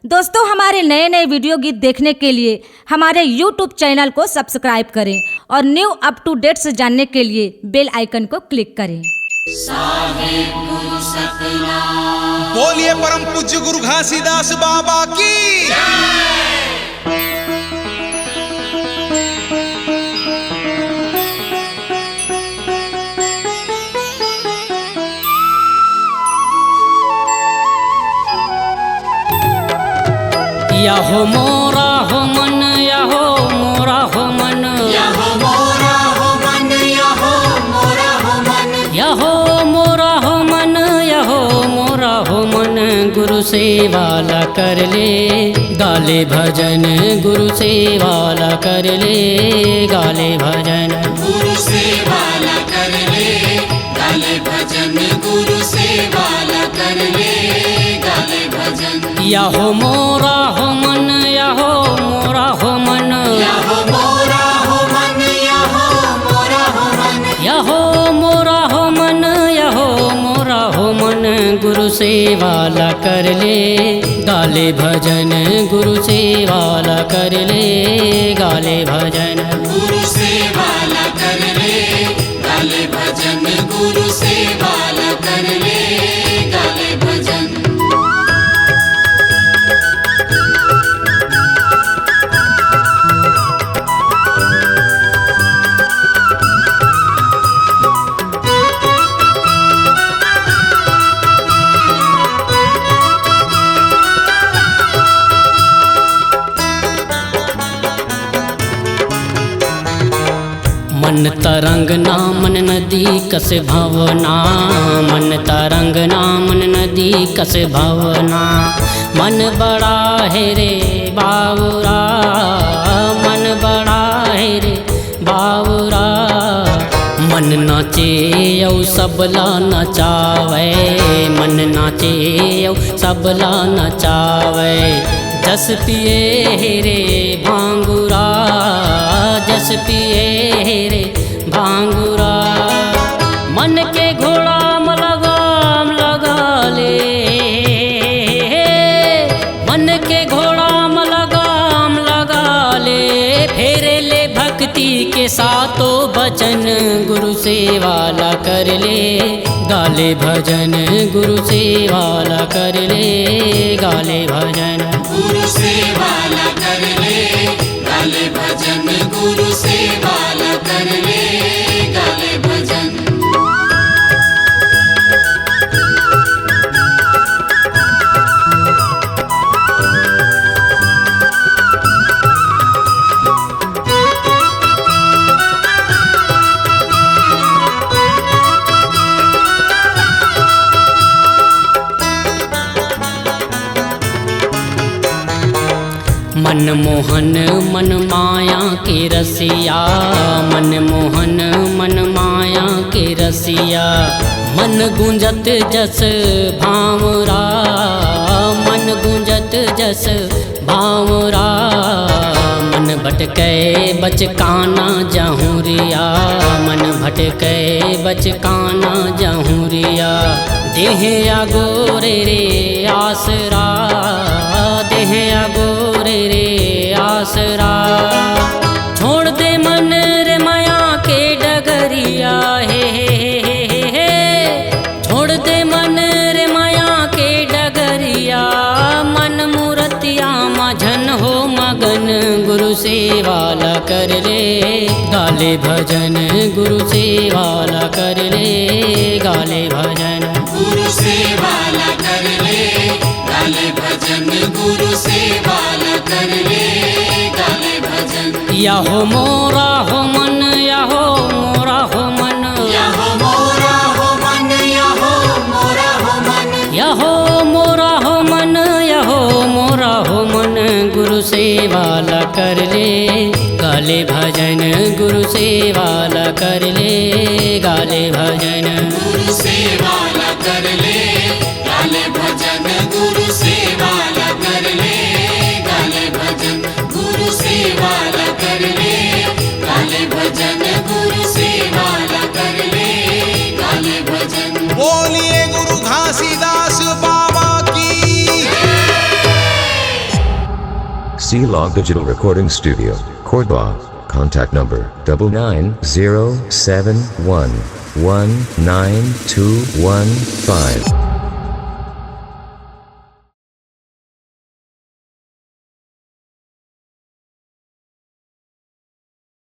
दोस्तों, हमारे नए नए वीडियो गीत देखने के लिए हमारे YouTube चैनल को सब्सक्राइब करें और न्यू अप टू डेट से जानने के लिए बेल आइकन को क्लिक करें। बोलिए परम पूज्य गुरु घासीदास बाबा की। यहो मोरा हो मन, यहो मोरा हो मन, यहो मोरा हो मन, यहो मोरा हो मन, यहो मोरा हो मन, यहो मोरा हो मन। गुरु सेवाला कर ले गाले भजन, गुरु सेवाला कर ले गाले भजन, गुरु सेवाला कर ले गाले भजन, गुरु सेवाला कर ले गाले भजन। यहो मोरा हो मन, यहो मोरा हो मन, यहो मोरा हो मन, यहो मोरा हो मन, यहो मोरा हो मन, यहो मोरा हो मन। गुरु सेवाला कर ले गाले भजन, गुरु सेवाला कर ले गाले भजन, गुरु सेवाला कर ले गाले भजन, गुरु सेवाला कर ले गाले भजन। मन तरंग ना मन नदी कस भावना, मन तरंग ना मन नदी कस भावना। मन बड़ा है रे बावरा, मन बड़ा है रे बावरा। मन नाचे औ सबला नचावे, मन नाचे औ सबला नचावे। जस पिए रे भांगुरा, जस पिए रे भांगुरा। मन के घोड़ा लगाम लगा ले, मन के घोड़ा लगाम लगा ले। फेरे ले भक्ति के सातों बचन, गुरु सेवाला कर ले गाले भजन, गुरु सेवाला कर ले गाले भजन, गुरु सेवाला कर ले गाले भजन, गुरु सेवाला कर ले गाले भजन। मन मोहन मन माया के रसिया, मन मोहन मन माया के रसिया। मन गुंजत जस भावरा, मन गुंजत जस भावरा। मन भटके बचकाना जहुरिया, मन भटके बचकाना जहुरिया। देह अगोरे रे आसरा, देह अगोरे रे आसरा। छोड़ दे मन रे माया के डगरिया, हे छोड़ दे मन रे माया के डगरिया। मन मूर्तिया मझन हो मगन, गुरु सेवाला कर ले गाले भजन, गुरु सेवाला कर ले गाले भजन, गुरु सेवाला कर ले गाले भजन, गुरु सेवाला कर ले गाले भजन। यहो मोरा हो मन, यहो मोरा हो मन, यहो मोरा हो मन, यहो मोरा हो मन, यहो मोरा हो मन, यहो मोरा हो मन। गुरु सेवाला कर ले गाले भजन, गुरु सेवाला कर ले गाले भजन, गुरु सेवाला कर ले गाले भजन, गुरु सेवाला कर ले गाले भजन, गुरु सेवाला कर ले गाले भजन, गुरु सेवाला कर ले गाले भजन। बोलिए गुरु घासीदास बाबा की। C-Log Digital Recording Studio, Cordoba. Contact number 99071192115.